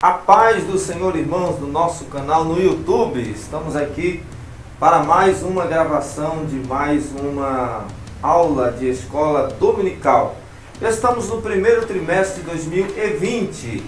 A paz do Senhor, irmãos, do nosso canal no YouTube. Estamos aqui para mais uma gravação de mais uma aula de escola dominical. Estamos no primeiro trimestre de 2020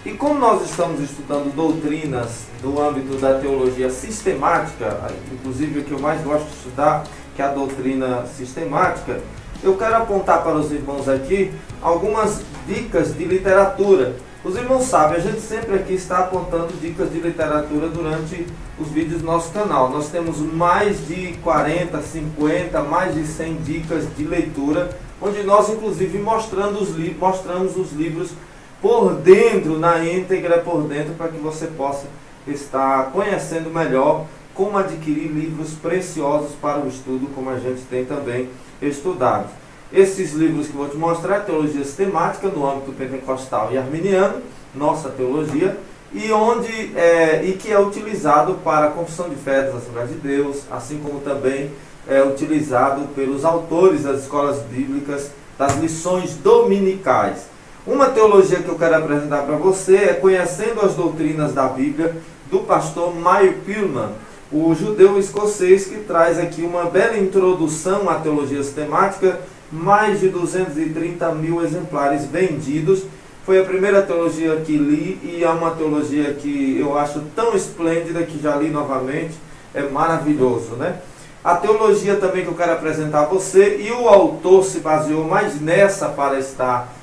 e como nós estamos estudando doutrinas do âmbito da teologia sistemática, inclusive o que eu mais gosto de estudar, que é a doutrina sistemática, eu quero apontar para os irmãos aqui algumas dicas de literatura. Os irmãos sabem, a gente sempre aqui está apontando dicas de literatura durante os vídeos do nosso canal. Nós temos mais de 40, 50, mais de 100 dicas de leitura, onde nós inclusive mostramos os livros por dentro, na íntegra por dentro, para que você possa estar conhecendo melhor como adquirir livros preciosos para o estudo, como a gente tem também estudado. Esses livros que eu vou te mostrar é Teologia Sistemática no âmbito pentecostal e arminiano, nossa teologia, e que é utilizado para a confissão de fé das Assembleias de Deus, assim como também é utilizado pelos autores das escolas bíblicas, das lições dominicais. Uma teologia que eu quero apresentar para você é Conhecendo as Doutrinas da Bíblia, do pastor Mike Pillman, o judeu escocês, que traz aqui uma bela introdução à teologia sistemática. Mais de 230 mil exemplares vendidos. Foi a primeira teologia que li e é uma teologia que eu acho tão esplêndida que já li novamente. É maravilhoso, né? A teologia também que eu quero apresentar a você, e o autor se baseou mais nessa para estar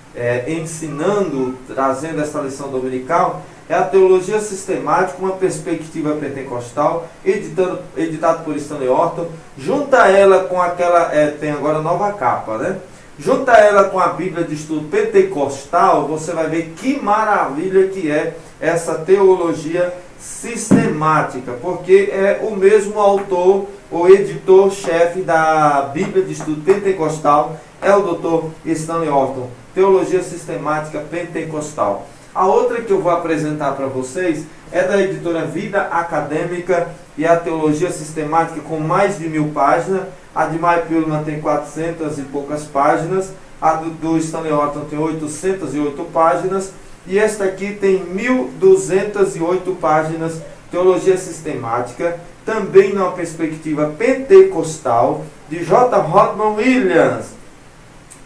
ensinando, trazendo essa lição dominical, é a Teologia Sistemática, uma perspectiva pentecostal, editado por Stanley Horton. Junta ela com aquela, tem agora nova capa, né? Junta ela com a Bíblia de Estudo Pentecostal, você vai ver que maravilha que é essa teologia sistemática, porque é o mesmo autor, o editor-chefe da Bíblia de Estudo Pentecostal, é o Dr. Stanley Horton. Teologia Sistemática Pentecostal. A outra que eu vou apresentar para vocês é da editora Vida Acadêmica e a Teologia Sistemática, com mais de 1000 páginas. A de Mike Pillman tem 400 e poucas páginas. A do Stanley Horton tem 808 páginas. E esta aqui tem 1208 páginas. Teologia Sistemática, também numa perspectiva pentecostal, de J. Rodman Williams.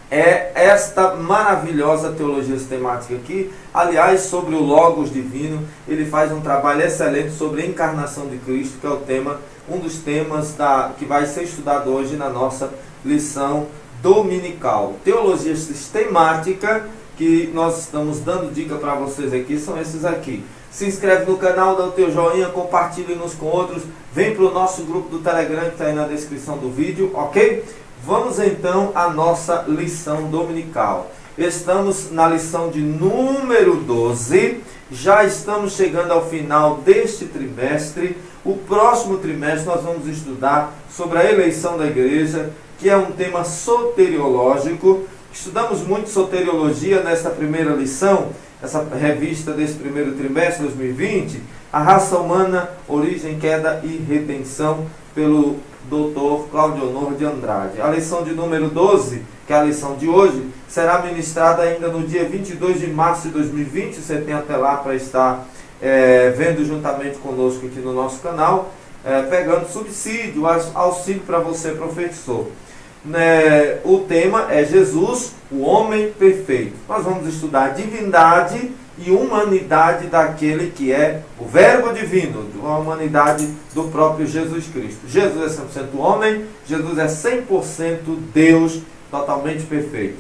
É esta maravilhosa teologia sistemática aqui. Aliás, sobre o Logos Divino, ele faz um trabalho excelente sobre a encarnação de Cristo, que é o tema, um dos temas que vai ser estudado hoje na nossa lição dominical. Teologia sistemática, que nós estamos dando dica para vocês aqui, são esses aqui. Se inscreve no canal, dá o teu joinha, compartilhe-nos com outros, vem para o nosso grupo do Telegram que está aí na descrição do vídeo, ok? Vamos então à nossa lição dominical. Estamos na lição de número 12. Já estamos chegando ao final deste trimestre. O próximo trimestre nós vamos estudar sobre a eleição da igreja, que é um tema soteriológico. Estudamos muito soteriologia nesta primeira lição, essa revista desse primeiro trimestre de 2020. A raça humana, origem, queda e redenção, pelo Dr. Claudionor de Andrade. A lição de número 12, que é a lição de hoje, será ministrada ainda no dia 22 de março de 2020. Você tem até lá para estar vendo juntamente conosco aqui no nosso canal, pegando subsídio, auxílio para você, professor. O tema é Jesus, o homem perfeito. Nós vamos estudar a divindade e humanidade daquele que é o Verbo divino, a humanidade do próprio Jesus Cristo. Jesus é 100% homem, Jesus é 100% Deus, totalmente perfeito.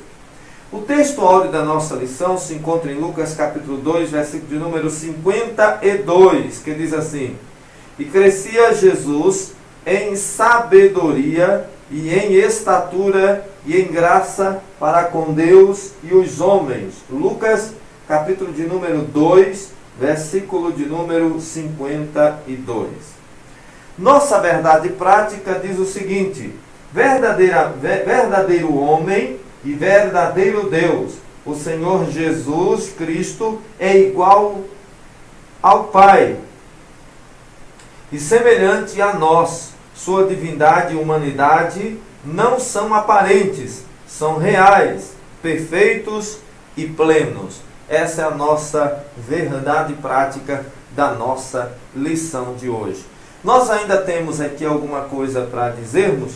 O texto áureo da nossa lição se encontra em Lucas capítulo 2, versículo de número 52, que diz assim: E crescia Jesus em sabedoria e em estatura e em graça para com Deus e os homens. Lucas capítulo de número 2, versículo de número 52. Nossa verdade prática diz o seguinte: verdadeiro homem e verdadeiro Deus, o Senhor Jesus Cristo é igual ao Pai e semelhante a nós. Sua divindade e humanidade não são aparentes, são reais, perfeitos e plenos. Essa é a nossa verdade prática da nossa lição de hoje. Nós ainda temos aqui alguma coisa para dizermos,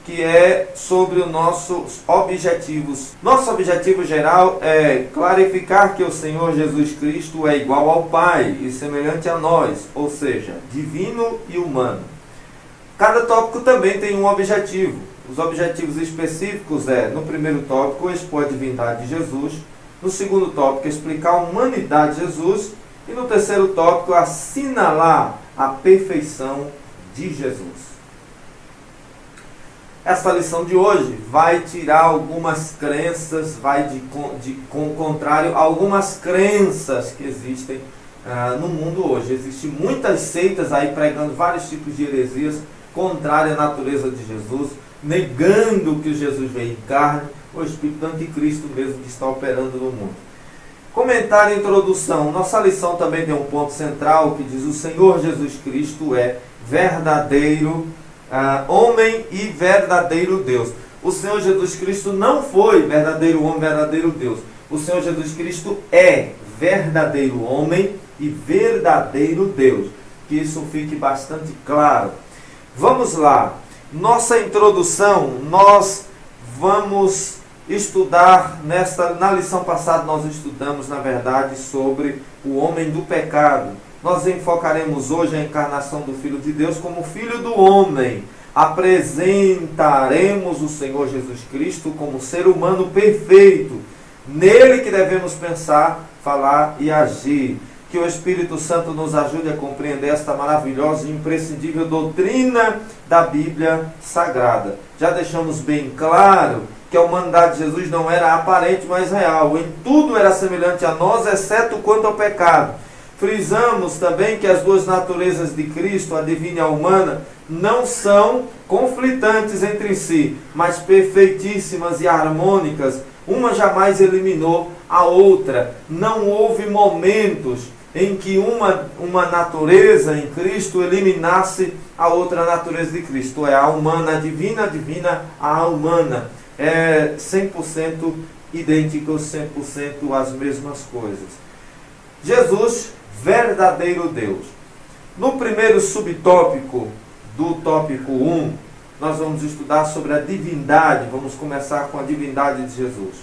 que é sobre os nossos objetivos. Nosso objetivo geral é clarificar que o Senhor Jesus Cristo é igual ao Pai e semelhante a nós, ou seja, divino e humano. Cada tópico também tem um objetivo. Os objetivos específicos no primeiro tópico, expor a divindade de Jesus. No segundo tópico, explicar a humanidade de Jesus. E no terceiro tópico, assinalar a perfeição de Jesus. Essa lição de hoje vai tirar algumas crenças, vai com o contrário, algumas crenças que existem no mundo hoje. Existem muitas seitas aí pregando vários tipos de heresias contrárias à natureza de Jesus, negando que Jesus veio em carne, o espírito do anticristo mesmo que está operando no mundo. Comentário e introdução. Nossa lição também tem um ponto central que diz: o Senhor Jesus Cristo é verdadeiro homem e verdadeiro Deus. O Senhor Jesus Cristo não foi verdadeiro homem, verdadeiro Deus. O Senhor Jesus Cristo é verdadeiro homem e verdadeiro Deus. Que isso fique bastante claro. Vamos lá. Nossa introdução, nós vamos estudar na lição passada nós estudamos, na verdade, sobre o homem do pecado. Nós enfocaremos hoje a encarnação do Filho de Deus como Filho do homem. Apresentaremos o Senhor Jesus Cristo como ser humano perfeito. Nele que devemos pensar, falar e agir. Que o Espírito Santo nos ajude a compreender esta maravilhosa e imprescindível doutrina da Bíblia Sagrada. Já deixamos bem claro que a humanidade de Jesus não era aparente, mas real. Em tudo era semelhante a nós, exceto quanto ao pecado. Frisamos também que as duas naturezas de Cristo, a divina e a humana, não são conflitantes entre si, mas perfeitíssimas e harmônicas. Uma jamais eliminou a outra. Não houve momentos em que uma natureza em Cristo eliminasse a outra natureza de Cristo. É a humana, a divina, a humana. É 100% idênticos, 100% as mesmas coisas. Jesus, verdadeiro Deus. No primeiro subtópico do tópico 1, nós vamos estudar sobre a divindade. Vamos começar com a divindade de Jesus.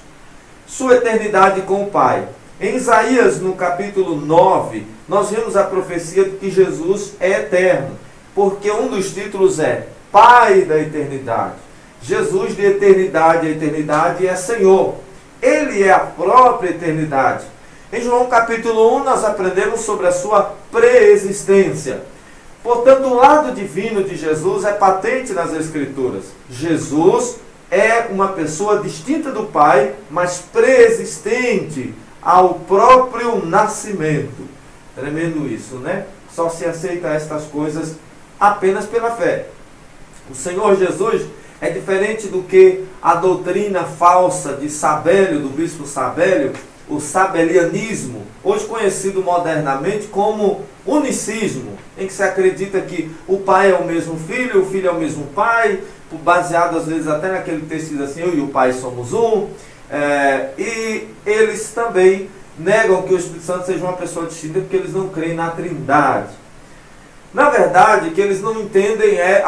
Sua eternidade com o Pai. Em Isaías, no capítulo 9, nós vemos a profecia de que Jesus é eterno, porque um dos títulos é Pai da eternidade. Jesus de eternidade a eternidade é Senhor. Ele é a própria eternidade. Em João capítulo 1 nós aprendemos sobre a sua preexistência. Portanto, o lado divino de Jesus é patente nas Escrituras. Jesus é uma pessoa distinta do Pai, mas preexistente ao próprio nascimento. Tremendo isso, né? Só se aceita estas coisas apenas pela fé. O Senhor Jesus é diferente do que a doutrina falsa de Sabélio, do bispo Sabélio, o sabelianismo, hoje conhecido modernamente como unicismo, em que se acredita que o pai é o mesmo filho, o filho é o mesmo pai, baseado às vezes até naquele texto que diz assim: eu e o Pai somos um. E eles também negam que o Espírito Santo seja uma pessoa distinta, porque eles não creem na Trindade. Na verdade, o que eles não entendem é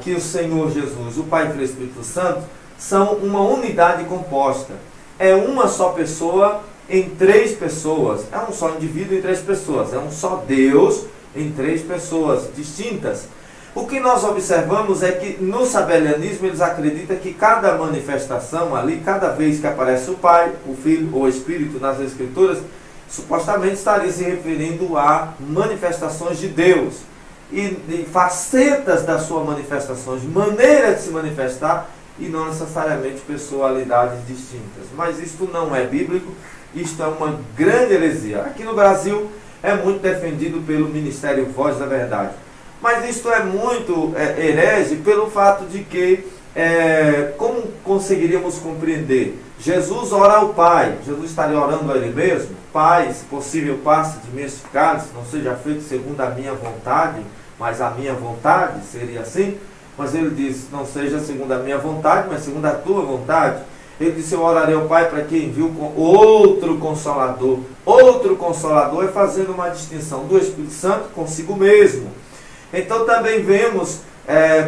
que o Senhor Jesus, o Pai, Filho e Espírito Santo, são uma unidade composta. É uma só pessoa em três pessoas. É um só indivíduo em três pessoas. É um só Deus em três pessoas distintas. O que nós observamos é que no sabelianismo eles acreditam que cada manifestação ali, cada vez que aparece o Pai, o Filho ou o Espírito nas Escrituras, supostamente estaria se referindo a manifestações de Deus. E facetas das suas manifestações, maneira de se manifestar, e não necessariamente personalidades distintas. Mas isto não é bíblico, isto é uma grande heresia. Aqui no Brasil é muito defendido pelo Ministério Voz da Verdade. Mas isto é muito herege pelo fato de que, como conseguiríamos compreender? Jesus ora ao Pai. Jesus estaria orando a Ele mesmo? Pai, se possível, passe de mim este cálice, não seja feito segundo a minha vontade, mas a minha vontade, seria assim? Mas ele diz: não seja segundo a minha vontade, mas segundo a tua vontade. Ele disse: eu orarei ao Pai para que envie outro Consolador. Outro Consolador é fazendo uma distinção do Espírito Santo consigo mesmo. Então também vemos,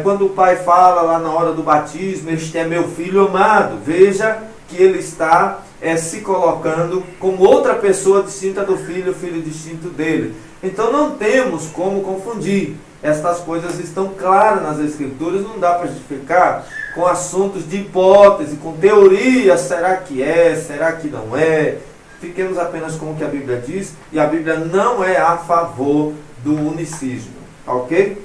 quando o Pai fala lá na hora do batismo: este é meu Filho amado. Veja que ele está se colocando como outra pessoa distinta do Filho, o Filho distinto dele. Então não temos como confundir. Estas coisas estão claras nas Escrituras, não dá para justificar com assuntos de hipótese, com teoria: será que é, será que não é? Fiquemos apenas com o que a Bíblia diz, e a Bíblia não é a favor do unicismo, ok?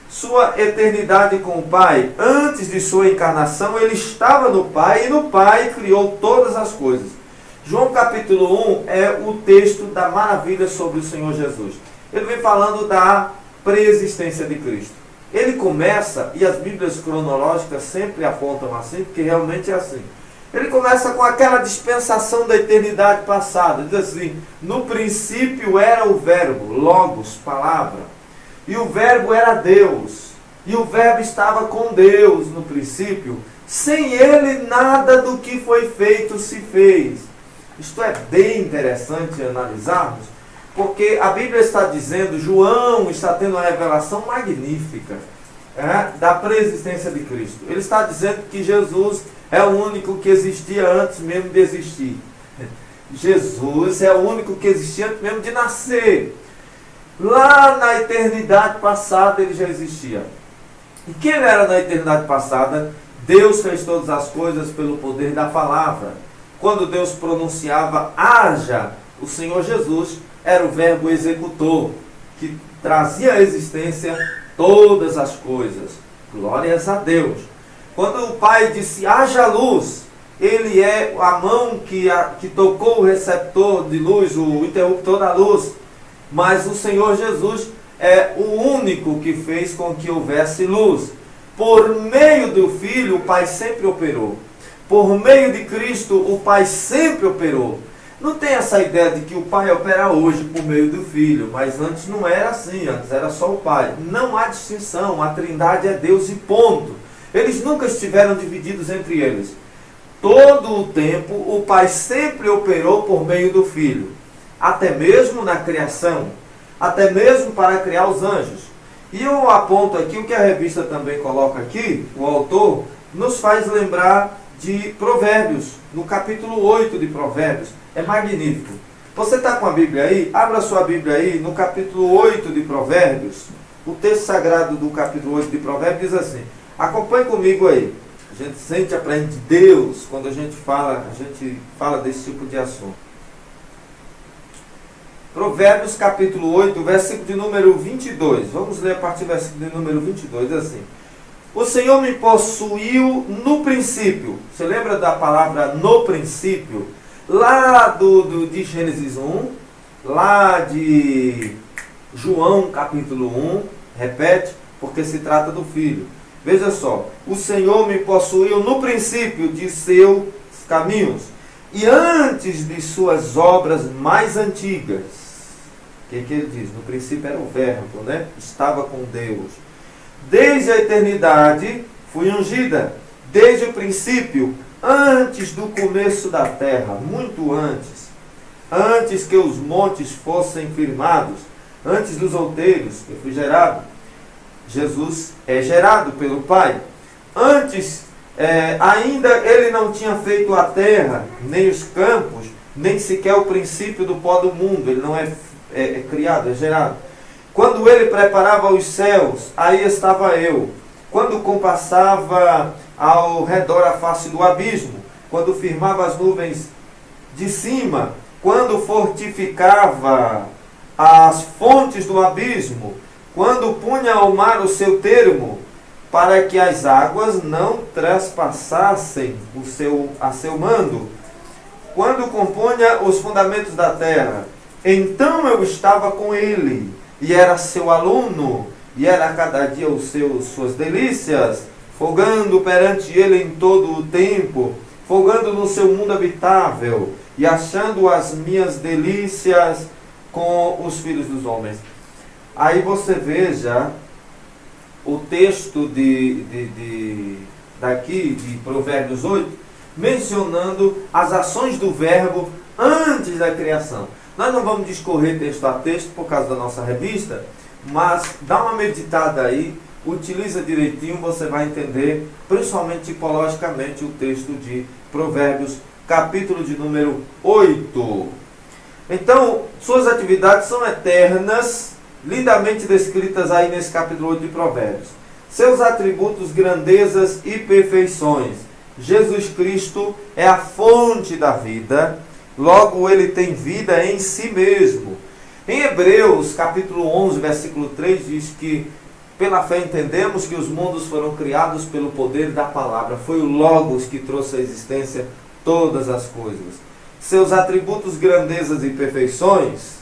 Sua eternidade com o Pai, antes de sua encarnação, ele estava no Pai, e no Pai criou todas as coisas. João capítulo 1 é o texto da maravilha sobre o Senhor Jesus. Ele vem falando da preexistência de Cristo. Ele começa, e as Bíblias cronológicas sempre apontam assim, porque realmente é assim. Ele começa com aquela dispensação da eternidade passada. Diz assim: no princípio era o Verbo, Logos, palavra. E o Verbo era Deus. E o Verbo estava com Deus no princípio. Sem ele nada do que foi feito se fez. Isto é bem interessante analisarmos, porque a Bíblia está dizendo, João está tendo uma revelação magnífica da preexistência de Cristo. Ele está dizendo que Jesus é o único que existia antes mesmo de existir. Jesus é o único que existia antes mesmo de nascer. Lá na eternidade passada ele já existia. E quem ele era na eternidade passada? Deus fez todas as coisas pelo poder da palavra. Quando Deus pronunciava haja, o Senhor Jesus era o verbo executor, que trazia à existência todas as coisas. Glórias a Deus. Quando o Pai disse haja luz, ele é a mão que tocou o receptor de luz, o interruptor da luz. Mas o Senhor Jesus é o único que fez com que houvesse luz. Por meio do Filho, o Pai sempre operou. Por meio de Cristo, o Pai sempre operou. Não tem essa ideia de que o Pai opera hoje por meio do Filho, mas antes não era assim, antes era só o Pai. Não há distinção, a Trindade é Deus e ponto. Eles nunca estiveram divididos entre eles. Todo o tempo, o Pai sempre operou por meio do Filho. Até mesmo na criação, até mesmo para criar os anjos. E eu aponto aqui o que a revista também coloca aqui, o autor nos faz lembrar de Provérbios, no capítulo 8 de Provérbios. É magnífico. Você está com a Bíblia aí? Abra sua Bíblia aí, no capítulo 8 de Provérbios. O texto sagrado do capítulo 8 de Provérbios diz assim: acompanhe comigo aí. A gente sente, aprende de Deus quando a gente fala desse tipo de assunto. Provérbios capítulo 8, versículo de número 22. Vamos ler a partir do versículo de número 22, assim: o Senhor me possuiu no princípio. Você lembra da palavra no princípio? Lá de Gênesis 1, lá de João capítulo 1, repete, porque se trata do Filho. Veja só: o Senhor me possuiu no princípio de seus caminhos, e antes de suas obras mais antigas. O que ele diz? No princípio era o Verbo, né? Estava com Deus. Desde a eternidade fui ungida, desde o princípio, antes do começo da terra, muito antes que os montes fossem firmados, antes dos outeiros, eu fui gerado. Jesus é gerado pelo Pai. Antes, ainda ele não tinha feito a terra, nem os campos, nem sequer o princípio do pó do mundo. Ele não é criado, é gerado. Quando ele preparava os céus, aí estava eu. Quando compassava ao redor a face do abismo, quando firmava as nuvens de cima, quando fortificava as fontes do abismo, quando punha ao mar o seu termo, para que as águas não trespassassem a seu mando, quando compunha os fundamentos da terra, então eu estava com ele, e era seu aluno, e era a cada dia suas delícias, folgando perante ele em todo o tempo, folgando no seu mundo habitável, e achando as minhas delícias com os filhos dos homens. Aí você veja o texto daqui, de Provérbios 8, mencionando as ações do verbo antes da criação. Nós não vamos discorrer texto a texto por causa da nossa revista, mas dá uma meditada aí, utiliza direitinho, você vai entender, principalmente tipologicamente, o texto de Provérbios, capítulo de número 8. Então, suas atividades são eternas, lindamente descritas aí nesse capítulo 8 de Provérbios. Seus atributos, grandezas e perfeições. Jesus Cristo é a fonte da vida, logo ele tem vida em si mesmo. Em Hebreus, capítulo 11, versículo 3, diz que pela fé entendemos que os mundos foram criados pelo poder da palavra. Foi o Logos que trouxe à existência todas as coisas. Seus atributos, grandezas e perfeições,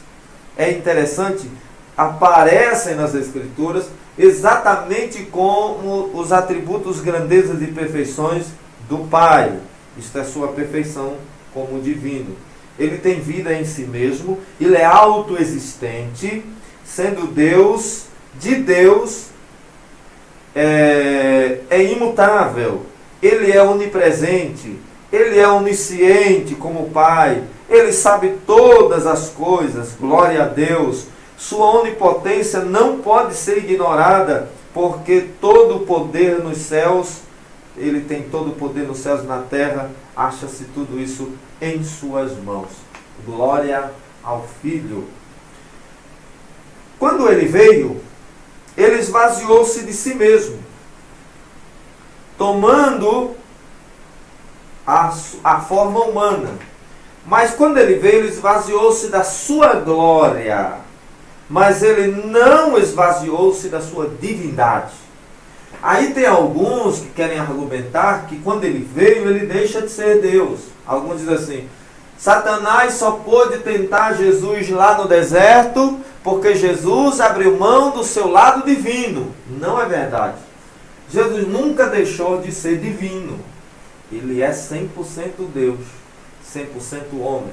é interessante, aparecem nas Escrituras exatamente como os atributos, grandezas e perfeições do Pai. Isto é sua perfeição como divino. Ele tem vida em si mesmo, ele é autoexistente, sendo Deus, de Deus, é imutável, ele é onipresente, ele é onisciente como Pai, ele sabe todas as coisas, glória a Deus. Sua onipotência não pode ser ignorada, porque todo o poder nos céus, ele tem todo o poder nos céus e na terra, acha-se tudo isso em suas mãos. Glória ao Filho. Quando ele veio, ele esvaziou-se de si mesmo, tomando a forma humana. Mas quando ele veio, ele esvaziou-se da sua glória. Mas ele não esvaziou-se da sua divindade. Aí tem alguns que querem argumentar que quando ele veio, ele deixa de ser Deus. Alguns dizem assim, Satanás só pôde tentar Jesus lá no deserto porque Jesus abriu mão do seu lado divino. Não é verdade. Jesus nunca deixou de ser divino. Ele é 100% Deus, 100% homem.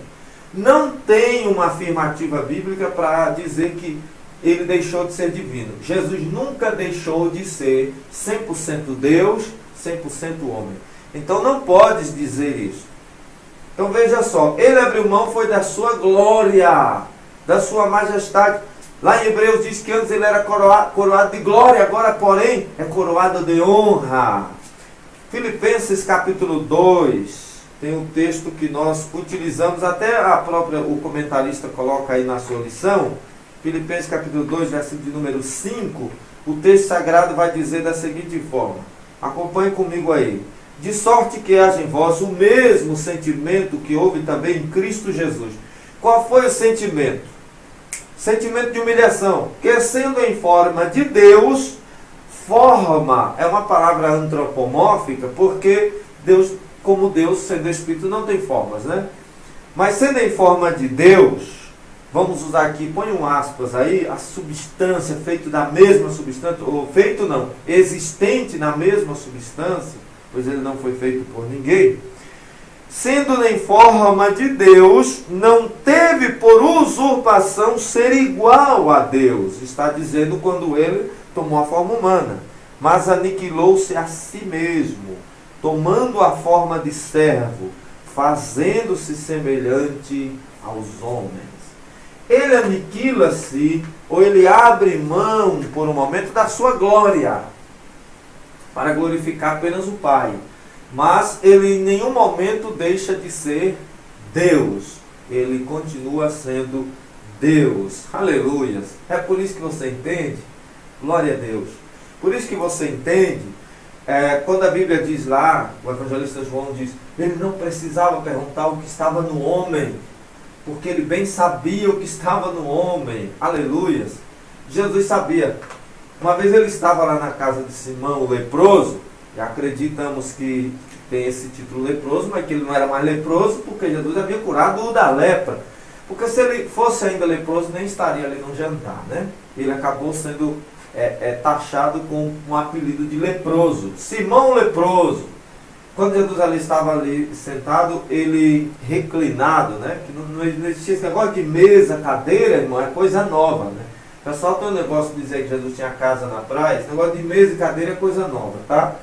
Não tem uma afirmativa bíblica para dizer que ele deixou de ser divino. Jesus nunca deixou de ser 100% Deus, 100% homem. Então não podes dizer isso. Então veja só, ele abriu mão foi da sua glória, da sua majestade. Lá em Hebreus diz que antes ele era coroado de glória, agora porém é coroado de honra. Filipenses capítulo 2, tem um texto que nós utilizamos, até o comentarista coloca aí na sua lição, Filipenses capítulo 2, versículo de número 5, o texto sagrado vai dizer da seguinte forma, acompanhe comigo aí. De sorte que haja em vós o mesmo sentimento que houve também em Cristo Jesus. Qual foi o sentimento? Sentimento de humilhação, que sendo em forma de Deus, forma, é uma palavra antropomórfica, porque Deus, como Deus, sendo Espírito, não tem formas, né? Mas sendo em forma de Deus, vamos usar aqui, põe um aspas aí, a substância, feito da mesma substância, ou feito não, existente na mesma substância, pois ele não foi feito por ninguém, sendo em forma de Deus, não teve por usurpação ser igual a Deus, está dizendo quando ele tomou a forma humana, mas aniquilou-se a si mesmo, tomando a forma de servo, fazendo-se semelhante aos homens. Ele aniquila-se, ou ele abre mão por um momento da sua glória, para glorificar apenas o Pai. Mas ele em nenhum momento deixa de ser Deus. Ele continua sendo Deus. Aleluias. É por isso que você entende? Glória a Deus. Por isso que você entende, quando a Bíblia diz lá, o evangelista João diz, ele não precisava perguntar o que estava no homem, porque ele bem sabia o que estava no homem. Aleluias. Jesus sabia. Uma vez ele estava lá na casa de Simão, o leproso, e acreditamos que tem esse título leproso, mas que ele não era mais leproso, porque Jesus havia curado o da lepra. Porque se ele fosse ainda leproso, nem estaria ali no jantar, né? Ele acabou sendo taxado com um apelido de leproso. Simão leproso. Quando Jesus ali estava ali sentado, ele reclinado, né? Que não existia esse negócio de mesa, cadeira, irmão, é coisa nova, né? O pessoal tem um negócio de dizer que Jesus tinha casa na praia, esse negócio de mesa e cadeira é coisa nova, tá?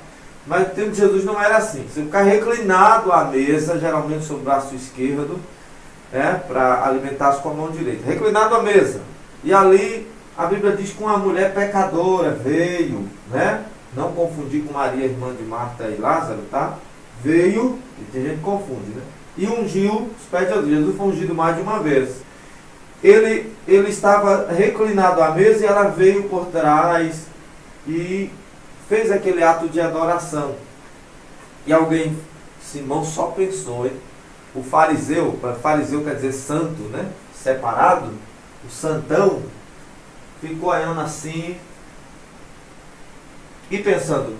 Mas no tempo de Jesus não era assim. Você ficar reclinado à mesa, geralmente sobre o braço esquerdo, para alimentar-se com a mão direita. Reclinado à mesa. E ali a Bíblia diz que uma mulher pecadora veio, não confundir com Maria, irmã de Marta e Lázaro, tá? Veio, e tem gente que confunde, e ungiu os pés de Jesus. Jesus foi ungido mais de uma vez. Ele estava reclinado à mesa e ela veio por trás e fez aquele ato de adoração. E alguém, Simão só pensou, o fariseu quer dizer santo, separado, o santão, ficou olhando assim e pensando,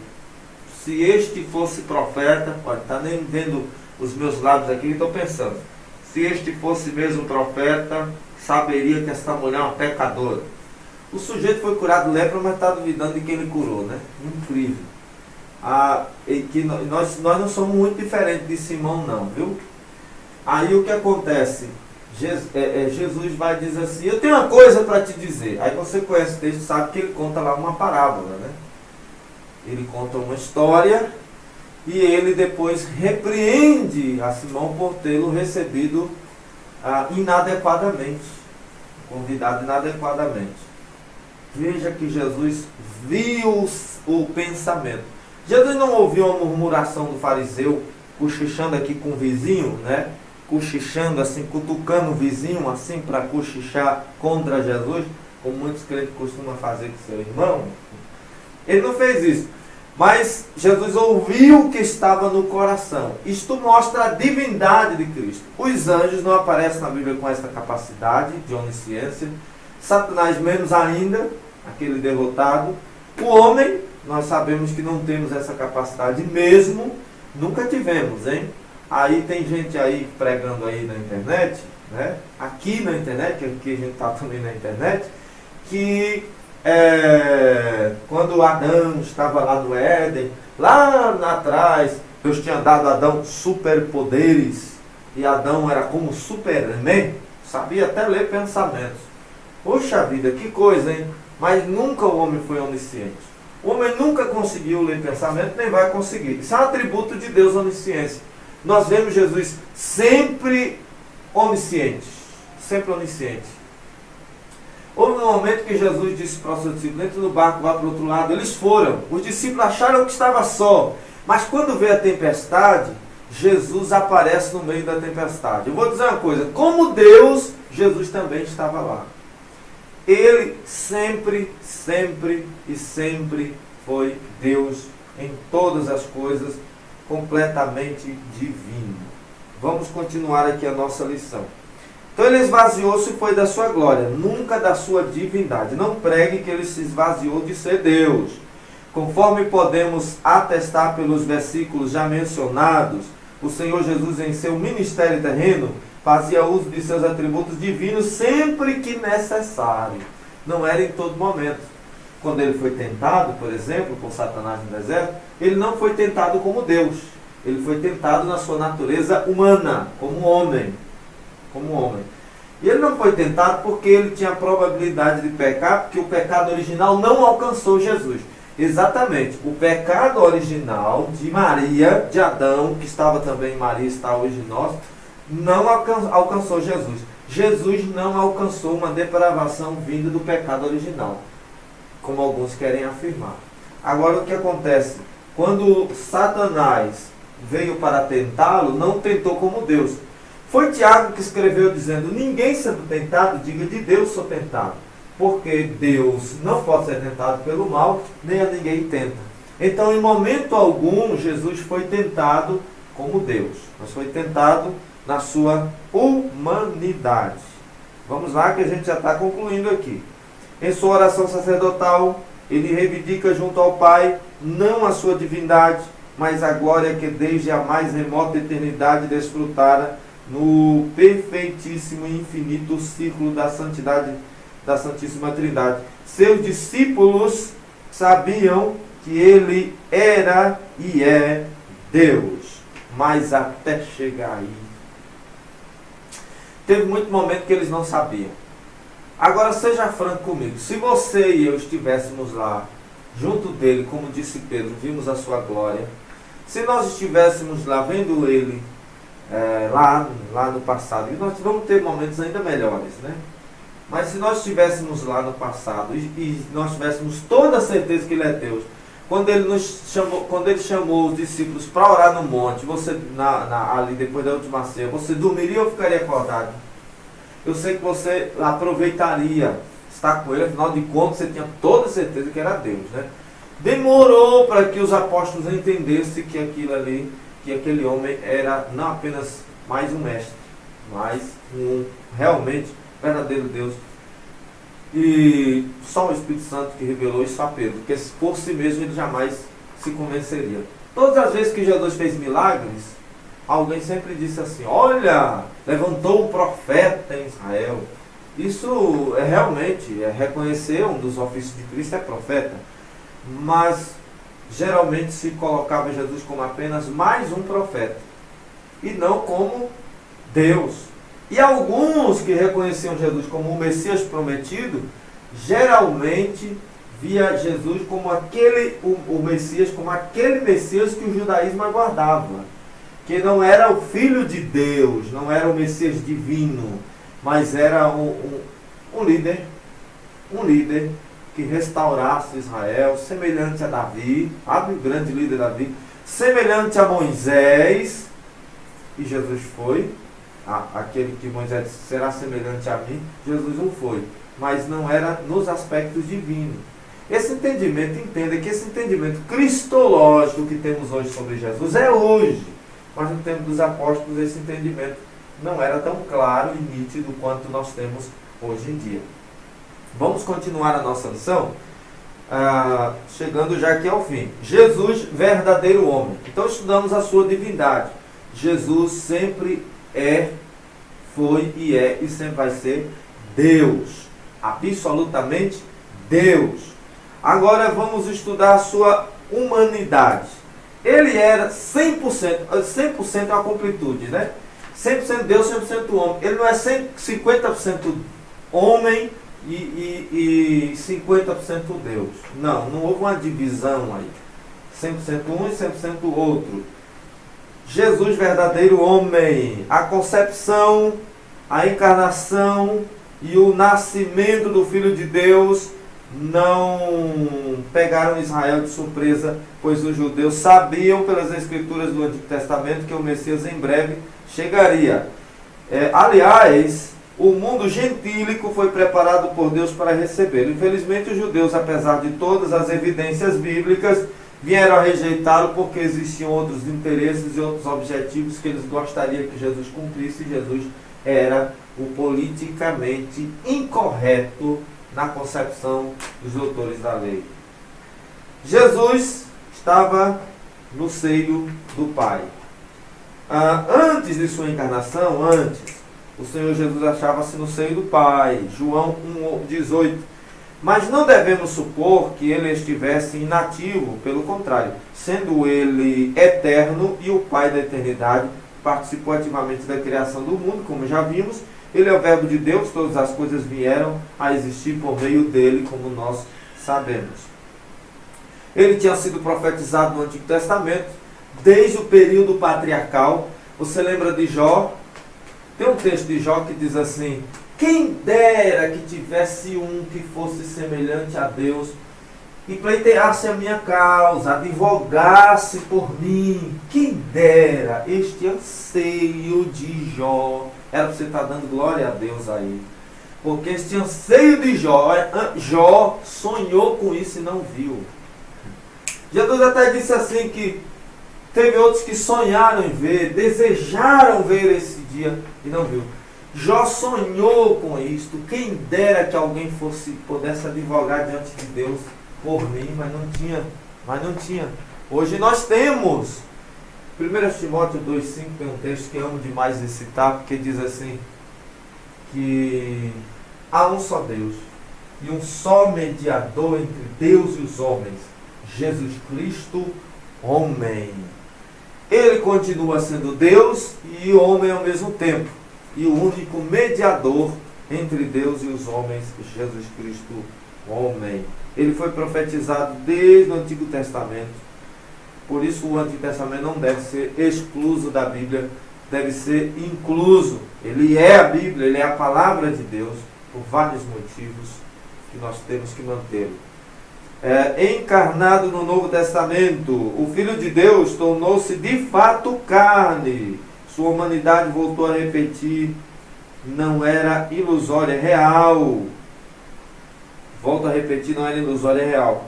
se este fosse profeta, pode estar nem vendo os meus lábios aqui, estou pensando, se este fosse mesmo profeta, saberia que esta mulher é uma pecadora. O sujeito foi curado de lepra, mas está duvidando de quem ele curou, Incrível. Que nós não somos muito diferentes de Simão, não, viu? Aí o que acontece? Jesus vai dizer assim, eu tenho uma coisa para te dizer. Aí você conhece o texto, sabe que ele conta lá uma parábola, Ele conta uma história e ele depois repreende a Simão por tê-lo recebido inadequadamente, convidado inadequadamente. Veja que Jesus viu o pensamento. Jesus não ouviu uma murmuração do fariseu, cochichando aqui com o vizinho, cochichando assim, cutucando o vizinho assim para cochichar contra Jesus, como muitos crentes costumam fazer com seu irmão. Ele não fez isso. Mas Jesus ouviu o que estava no coração. Isto mostra a divindade de Cristo. Os anjos não aparecem na Bíblia com essa capacidade de onisciência. Satanás menos ainda, aquele derrotado. O homem, nós sabemos que não temos essa capacidade mesmo. Nunca tivemos, Aí tem gente aí pregando aí na internet, aqui na internet, que aqui a gente está também na internet, que quando Adão estava lá no Éden, lá atrás, Deus tinha dado a Adão superpoderes, e Adão era como Superman, sabia até ler pensamentos. Poxa vida, que coisa, Mas nunca o homem foi onisciente. O homem nunca conseguiu ler pensamento, nem vai conseguir. Isso é um atributo de Deus, onisciência. Nós vemos Jesus sempre onisciente. Sempre onisciente. Houve um momento que Jesus disse para os seus discípulos, entre no barco, vá para o outro lado. Eles foram. Os discípulos acharam que estava só. Mas quando veio a tempestade, Jesus aparece no meio da tempestade. Eu vou dizer uma coisa, como Deus, Jesus também estava lá. Ele sempre, sempre e sempre foi Deus em todas as coisas, completamente divino. Vamos continuar aqui a nossa lição. Então ele esvaziou-se e foi da sua glória, nunca da sua divindade. Não pregue que ele se esvaziou de ser Deus. Conforme podemos atestar pelos versículos já mencionados, o Senhor Jesus em seu ministério terreno fazia uso de seus atributos divinos sempre que necessário. Não era em todo momento. Quando ele foi tentado, por exemplo, por Satanás no deserto, ele não foi tentado como Deus. Ele foi tentado na sua natureza humana, como homem. Como homem. E ele não foi tentado porque ele tinha a probabilidade de pecar, porque o pecado original não alcançou Jesus. Exatamente. O pecado original de Maria, de Adão, que estava também em Maria, está hoje em nós, não alcançou Jesus. Jesus não alcançou uma depravação vinda do pecado original, como alguns querem afirmar. Agora o que acontece? Quando Satanás veio para tentá-lo, não tentou como Deus. Foi Tiago que escreveu dizendo, ninguém sendo tentado, diga de Deus sou tentado. Porque Deus não pode ser tentado pelo mal, nem a ninguém tenta. Então, em momento algum, Jesus foi tentado como Deus. Mas foi tentado na sua humanidade. Vamos lá que a gente já está concluindo aqui. Em sua oração sacerdotal, ele reivindica junto ao Pai, não a sua divindade, mas a glória que desde a mais remota eternidade desfrutara no perfeitíssimo e infinito círculo da santidade da Santíssima Trindade. Seus discípulos sabiam que ele era e é Deus, mas até chegar aí, teve muito momento que eles não sabiam. Agora seja franco comigo, se você e eu estivéssemos lá junto dele, como disse Pedro, vimos a sua glória. Se nós estivéssemos lá vendo ele lá no passado, e nós vamos ter momentos ainda melhores, né? Mas se nós estivéssemos lá no passado e nós tivéssemos toda a certeza que ele é Deus, quando ele chamou os discípulos para orar no monte, você ali depois da última ceia, você dormiria ou ficaria acordado? Eu sei que você aproveitaria estar com ele, afinal de contas você tinha toda a certeza que era Deus, né? Demorou para que os apóstolos entendessem que aquilo ali, que aquele homem era não apenas mais um mestre, mas realmente verdadeiro Deus. E só o Espírito Santo que revelou isso a Pedro, porque por si mesmo ele jamais se convenceria. Todas as vezes que Jesus fez milagres, alguém sempre disse assim: olha, levantou um profeta em Israel. Isso realmente reconhecer um dos ofícios de Cristo, é profeta. Mas geralmente se colocava Jesus como apenas mais um profeta e não como Deus. E alguns que reconheciam Jesus como o Messias prometido, geralmente via Jesus como o Messias, como aquele Messias que o judaísmo aguardava, que não era o Filho de Deus, não era o Messias divino, mas era um líder que restaurasse Israel, semelhante a Davi, o grande líder Davi, semelhante a Moisés, e Jesus foi. Aquele que Moisés disse, será semelhante a mim, Jesus não foi, mas não era nos aspectos divinos. Esse entendimento, entenda que esse entendimento cristológico que temos hoje sobre Jesus é hoje, mas no tempo dos apóstolos esse entendimento não era tão claro e nítido quanto nós temos hoje em dia. Vamos continuar a nossa lição, chegando já aqui ao fim. Jesus, verdadeiro homem. Então estudamos a sua divindade. Jesus sempre foi e sempre vai ser Deus, absolutamente Deus. Agora vamos estudar a sua humanidade. Ele era 100% a completude, né? 100% Deus, 100% homem. Ele não é 50% homem e 50% Deus. Não houve uma divisão aí. 100% um e 100% outro. Jesus, verdadeiro homem, a concepção, a encarnação e o nascimento do Filho de Deus não pegaram Israel de surpresa, pois os judeus sabiam pelas escrituras do Antigo Testamento que o Messias em breve chegaria. Aliás, o mundo gentílico foi preparado por Deus para recebê-lo. Infelizmente, os judeus, apesar de todas as evidências bíblicas, vieram a rejeitá-lo porque existiam outros interesses e outros objetivos que eles gostariam que Jesus cumprisse. Jesus era o politicamente incorreto na concepção dos doutores da lei. Jesus estava no seio do Pai. Antes de sua encarnação, o Senhor Jesus achava-se no seio do Pai. João 1,18. Mas não devemos supor que ele estivesse inativo, pelo contrário, sendo ele eterno e o Pai da eternidade, participou ativamente da criação do mundo, como já vimos. Ele é o Verbo de Deus, todas as coisas vieram a existir por meio dele, como nós sabemos. Ele tinha sido profetizado no Antigo Testamento, desde o período patriarcal. Você lembra de Jó? Tem um texto de Jó que diz assim: quem dera que tivesse um que fosse semelhante a Deus e pleiteasse a minha causa, advogasse por mim. Quem dera, este anseio de Jó. Era para você estar dando glória a Deus aí. Porque este anseio de Jó, Jó sonhou com isso e não viu. Jesus até disse assim que teve outros que sonharam em ver, desejaram ver esse dia e não viu. Jó sonhou com isto. Quem dera que alguém pudesse advogar diante de Deus por mim, mas não tinha. Hoje nós temos. 1 Timóteo 2,5 tem um texto que eu amo demais de citar, porque diz assim, que há um só Deus e um só mediador entre Deus e os homens, Jesus Cristo, homem. Ele continua sendo Deus e homem ao mesmo tempo. E o único mediador entre Deus e os homens, Jesus Cristo, homem. Ele foi profetizado desde o Antigo Testamento. Por isso o Antigo Testamento não deve ser excluso da Bíblia, deve ser incluso. Ele é a Bíblia, ele é a palavra de Deus, por vários motivos que nós temos que mantê-lo. Encarnado no Novo Testamento, o Filho de Deus tornou-se de fato carne. Sua humanidade, voltou a repetir, não era ilusória, é real. Volto a repetir, não era ilusória, é real.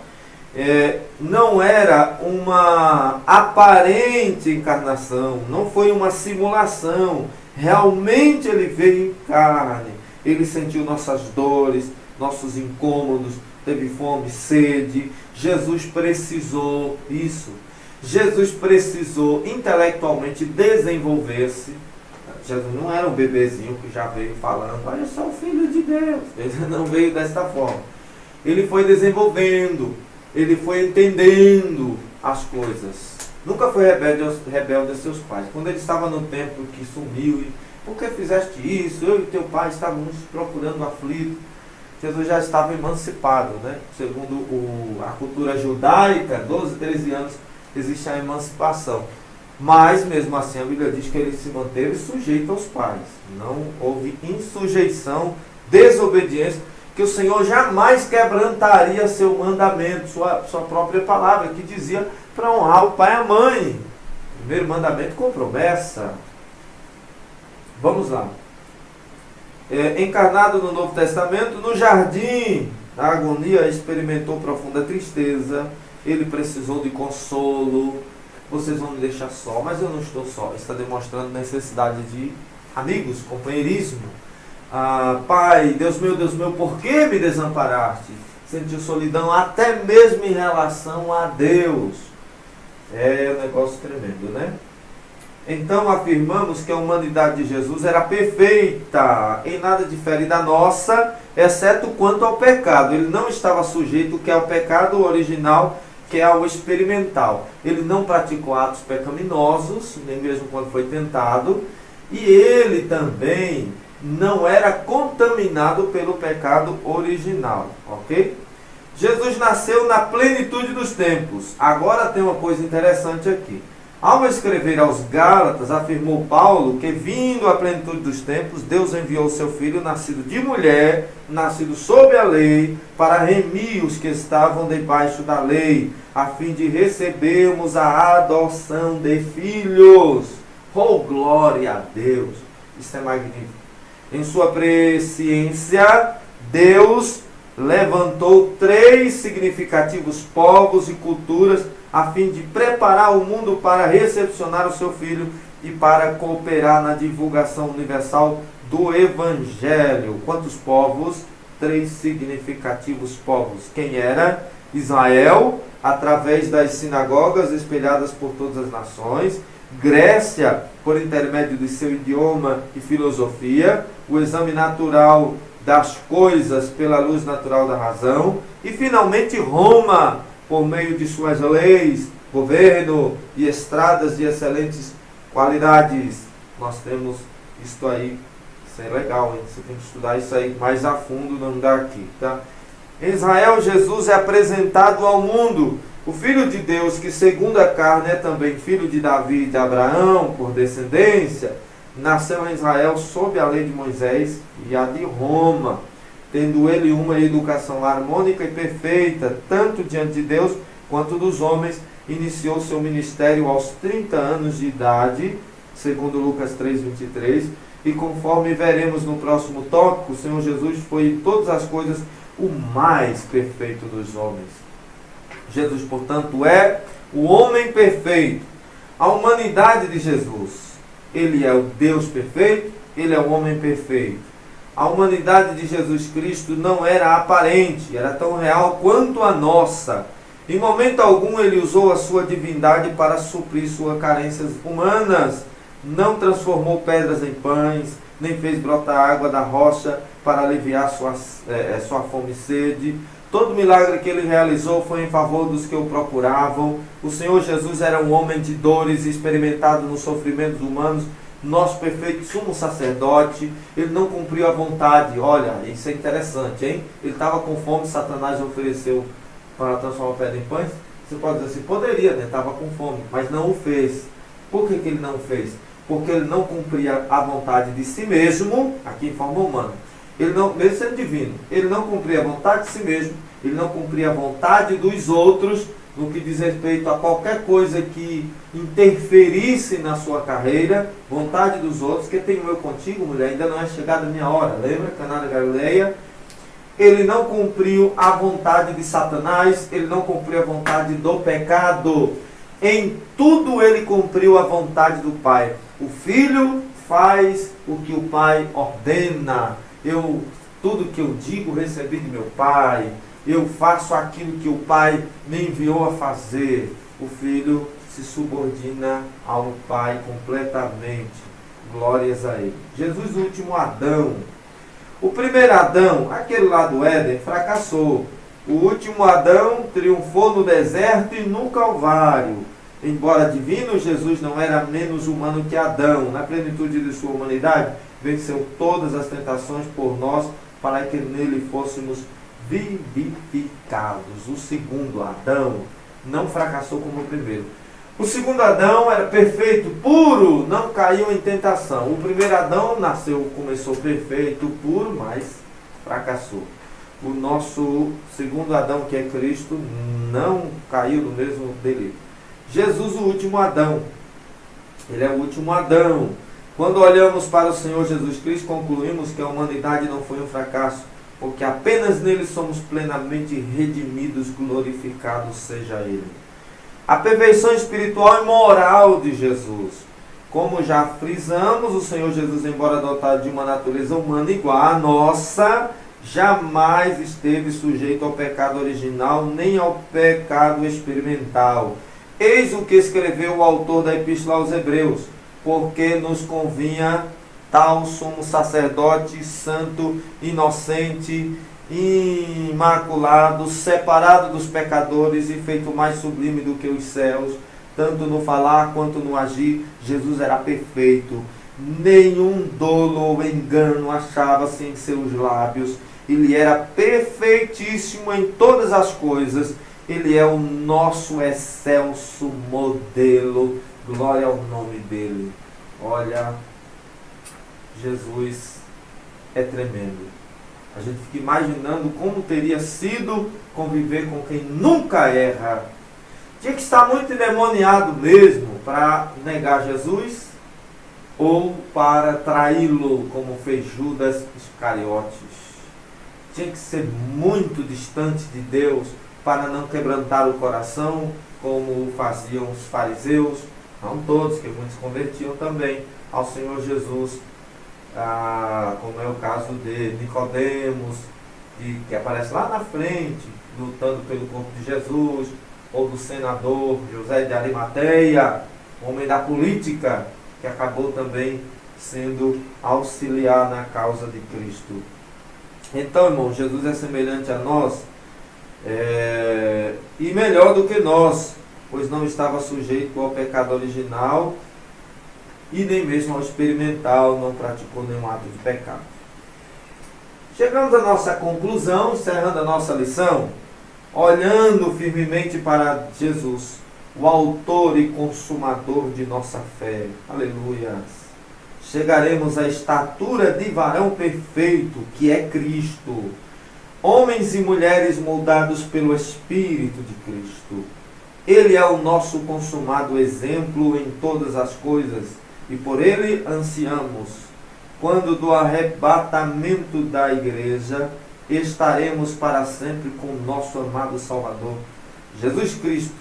Não era uma aparente encarnação, não foi uma simulação. Realmente ele veio em carne. Ele sentiu nossas dores, nossos incômodos, teve fome, sede. Jesus precisou isso. Jesus precisou intelectualmente desenvolver-se. Jesus não era um bebezinho que já veio falando, olha, eu sou o Filho de Deus. Ele não veio desta forma. Ele foi desenvolvendo, ele foi entendendo as coisas. Nunca foi rebelde aos seus pais. Quando ele estava no templo que sumiu, por que fizeste isso? Eu e teu pai estávamos procurando aflito. Jesus já estava emancipado, né? Segundo a cultura judaica, 12, 13 anos existe a emancipação. Mas, mesmo assim, a Bíblia diz que ele se manteve sujeito aos pais. Não houve insujeição, desobediência, que o Senhor jamais quebrantaria seu mandamento, sua própria palavra, que dizia para honrar o pai e a mãe. Primeiro mandamento com promessa. Vamos lá. Encarnado no Novo Testamento, no jardim, na agonia, experimentou profunda tristeza. Ele precisou de consolo. Vocês vão me deixar só, mas eu não estou só. Está demonstrando necessidade de amigos, companheirismo. Pai, Deus meu, por que me desamparaste? Sentiu solidão até mesmo em relação a Deus. É um negócio tremendo, né? Então afirmamos que a humanidade de Jesus era perfeita, em nada difere da nossa, exceto quanto ao pecado. Ele não estava sujeito que é ao pecado original, que é ao experimental. Ele não praticou atos pecaminosos, nem mesmo quando foi tentado, e ele também não era contaminado pelo pecado original, ok? Jesus nasceu na plenitude dos tempos. Agora tem uma coisa interessante aqui. Ao escrever aos Gálatas, afirmou Paulo que, vindo à plenitude dos tempos, Deus enviou o seu Filho, nascido de mulher, nascido sob a lei, para remir os que estavam debaixo da lei, a fim de recebermos a adoção de filhos. Oh, glória a Deus! Isso é magnífico. Em sua presciência, Deus levantou 3 significativos povos e culturas a fim de preparar o mundo para recepcionar o seu Filho e para cooperar na divulgação universal do Evangelho. Quantos povos? 3 significativos povos. Quem era? Israel, através das sinagogas espelhadas por todas as nações. Grécia, por intermédio de seu idioma e filosofia. O exame natural das coisas pela luz natural da razão. E finalmente Roma, por meio de suas leis, governo e estradas de excelentes qualidades. Nós temos isto aí. Isso é legal, hein? Você tem que estudar isso aí mais a fundo, não dá aqui, tá? Em Israel, Jesus é apresentado ao mundo. O Filho de Deus, que segundo a carne é também filho de Davi e de Abraão, por descendência, nasceu em Israel sob a lei de Moisés e a de Roma, tendo ele uma educação harmônica e perfeita, tanto diante de Deus quanto dos homens. Iniciou seu ministério aos 30 anos de idade, segundo Lucas 3:23, e conforme veremos no próximo tópico, o Senhor Jesus foi em todas as coisas o mais perfeito dos homens. Jesus, portanto, é o homem perfeito. A humanidade de Jesus, ele é o Deus perfeito, ele é o homem perfeito. A humanidade de Jesus Cristo não era aparente, era tão real quanto a nossa. Em momento algum ele usou a sua divindade para suprir suas carências humanas. Não transformou pedras em pães, nem fez brotar água da rocha para aliviar sua fome e sede. Todo milagre que ele realizou foi em favor dos que o procuravam. O Senhor Jesus era um homem de dores, experimentado nos sofrimentos humanos, nosso perfeito sumo sacerdote, ele não cumpriu a vontade. Olha, isso é interessante, hein? Ele estava com fome, Satanás ofereceu para transformar a pedra em pães. Você pode dizer assim, poderia, né? Estava com fome, mas não o fez. Por que ele não fez? Porque ele não cumpria a vontade de si mesmo, aqui em forma humana. Ele não, mesmo sendo divino, ele não cumpria a vontade de si mesmo, ele não cumpria a vontade dos outros, no que diz respeito a qualquer coisa que interferisse na sua carreira, vontade dos outros, que tenho eu contigo, mulher, ainda não é chegada a minha hora. Lembra? Caná da Galileia. Ele não cumpriu a vontade de Satanás, ele não cumpriu a vontade do pecado. Em tudo ele cumpriu a vontade do Pai. O Filho faz o que o Pai ordena. Tudo que eu digo recebi de meu Pai. Eu faço aquilo que o Pai me enviou a fazer. O Filho se subordina ao Pai completamente. Glórias a Ele. Jesus, o último Adão. O primeiro Adão, aquele lá do Éden, fracassou. O último Adão triunfou no deserto e no Calvário. Embora divino, Jesus não era menos humano que Adão. Na plenitude de sua humanidade, venceu todas as tentações por nós, para que nele fôssemos vivificados. O segundo Adão não fracassou como o primeiro. O segundo Adão era perfeito, puro, não caiu em tentação. O primeiro Adão começou perfeito, puro, mas fracassou. O nosso segundo Adão, que é Cristo, não caiu no mesmo delito. Jesus, o último Adão. Ele é o último Adão. Quando olhamos para o Senhor Jesus Cristo, concluímos que a humanidade não foi um fracasso, porque apenas nele somos plenamente redimidos, glorificados seja Ele. A perfeição espiritual e moral de Jesus. Como já frisamos, o Senhor Jesus, embora dotado de uma natureza humana igual à nossa, jamais esteve sujeito ao pecado original, nem ao pecado experimental. Eis o que escreveu o autor da Epístola aos Hebreus: porque nos convinha tal sumo sacerdote, santo, inocente, imaculado, separado dos pecadores e feito mais sublime do que os céus, tanto no falar quanto no agir. Jesus era perfeito, nenhum dolo ou engano achava-se em seus lábios. Ele era perfeitíssimo em todas as coisas. Ele é o nosso excelso modelo. Glória ao nome dele. Olha, Jesus é tremendo. A gente fica imaginando como teria sido conviver com quem nunca erra. Tinha que estar muito endemoniado mesmo para negar Jesus ou para traí-lo, como fez Judas Iscariotes. Tinha que ser muito distante de Deus para não quebrantar o coração, como faziam os fariseus, não todos, que muitos convertiam também ao Senhor Jesus, como é o caso de Nicodemos, que aparece lá na frente, lutando pelo corpo de Jesus, ou do senador José de Arimateia, homem da política, que acabou também sendo auxiliar na causa de Cristo. Então, irmão, Jesus é semelhante a nós, e melhor do que nós, pois não estava sujeito ao pecado original e nem mesmo ao experimental, não praticou nenhum ato de pecado. Chegamos à nossa conclusão, encerrando a nossa lição, olhando firmemente para Jesus, o autor e consumador de nossa fé. Aleluia! Chegaremos à estatura de varão perfeito, que é Cristo. Homens e mulheres moldados pelo Espírito de Cristo. Ele é o nosso consumado exemplo em todas as coisas, e por ele ansiamos. Quando do arrebatamento da igreja, estaremos para sempre com o nosso amado Salvador, Jesus Cristo,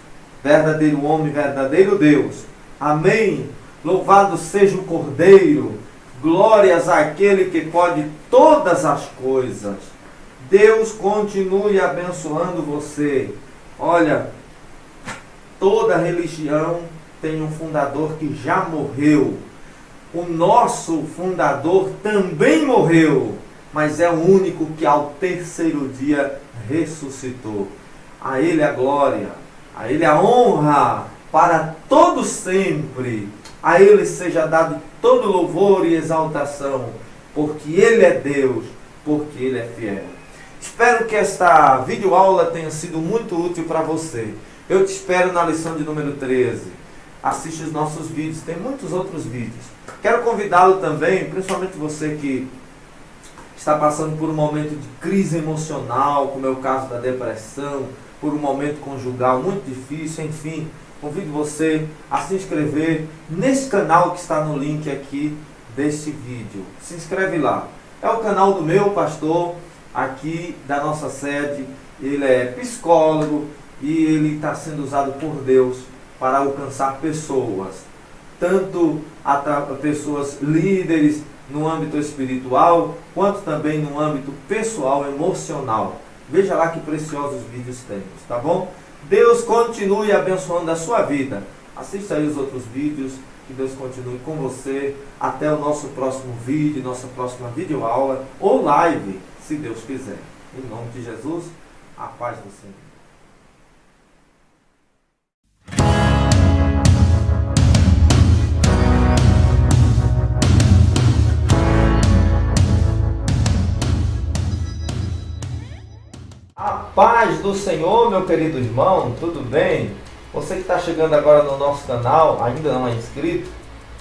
verdadeiro homem, verdadeiro Deus. Amém. Louvado seja o Cordeiro. Glórias àquele que pode todas as coisas. Deus continue abençoando você. Olha, toda religião tem um fundador que já morreu. O nosso fundador também morreu, mas é o único que ao terceiro dia ressuscitou. A Ele a glória, a Ele a honra, para todo sempre. A Ele seja dado todo louvor e exaltação, porque Ele é Deus, porque Ele é fiel. Espero que esta videoaula tenha sido muito útil para você. Eu te espero na lição de número 13. Assiste os nossos vídeos, tem muitos outros vídeos. Quero convidá-lo também, principalmente você que está passando por um momento de crise emocional, como é o caso da depressão, por um momento conjugal muito difícil, enfim, convido você a se inscrever nesse canal que está no link aqui deste vídeo. Se inscreve lá. É o canal do meu pastor, aqui da nossa sede. Ele é psicólogo e ele está sendo usado por Deus para alcançar pessoas, tanto pessoas líderes no âmbito espiritual, quanto também no âmbito pessoal, emocional. Veja lá que preciosos vídeos temos, tá bom? Deus continue abençoando a sua vida. Assista aí os outros vídeos, que Deus continue com você. Até o nosso próximo vídeo, nossa próxima videoaula ou live, se Deus quiser. Em nome de Jesus, a paz do Senhor. A paz do Senhor, meu querido irmão, tudo bem? Você que está chegando agora no nosso canal, ainda não é inscrito,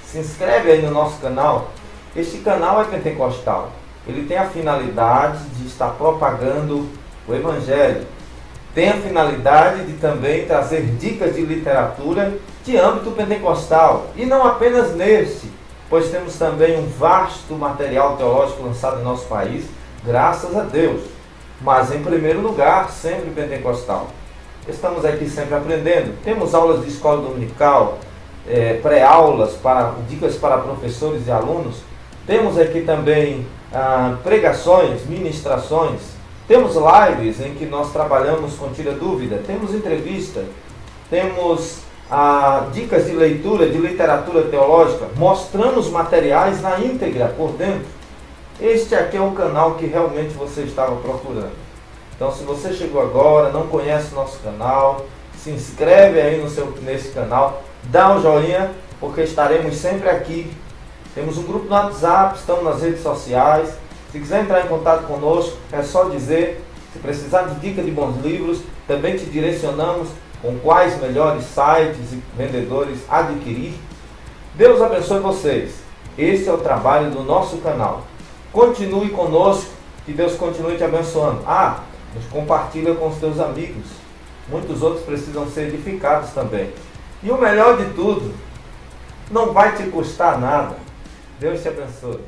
se inscreve aí no nosso canal. Este canal é pentecostal. Ele tem a finalidade de estar propagando o Evangelho. Tem a finalidade de também trazer dicas de literatura de âmbito pentecostal. E não apenas neste, pois temos também um vasto material teológico lançado em nosso país, graças a Deus. Mas em primeiro lugar, sempre pentecostal. Estamos aqui sempre aprendendo. Temos aulas de escola dominical, pré-aulas, dicas para professores e alunos. Temos aqui também pregações, ministrações. Temos lives em que nós trabalhamos com Tira Dúvida. Temos entrevista. Temos dicas de leitura, de literatura teológica. Mostramos materiais na íntegra, por dentro. Este aqui é um canal que realmente você estava procurando. Então, se você chegou agora, não conhece o nosso canal, se inscreve aí nesse canal, dá um joinha, porque estaremos sempre aqui. Temos um grupo no WhatsApp, estamos nas redes sociais. Se quiser entrar em contato conosco, é só dizer. Se precisar de dica de bons livros, também te direcionamos com quais melhores sites e vendedores adquirir. Deus abençoe vocês. Esse é o trabalho do nosso canal. Continue conosco, que Deus continue te abençoando. Nos compartilha com os teus amigos. Muitos outros precisam ser edificados também. E o melhor de tudo, não vai te custar nada. Deus te abençoe.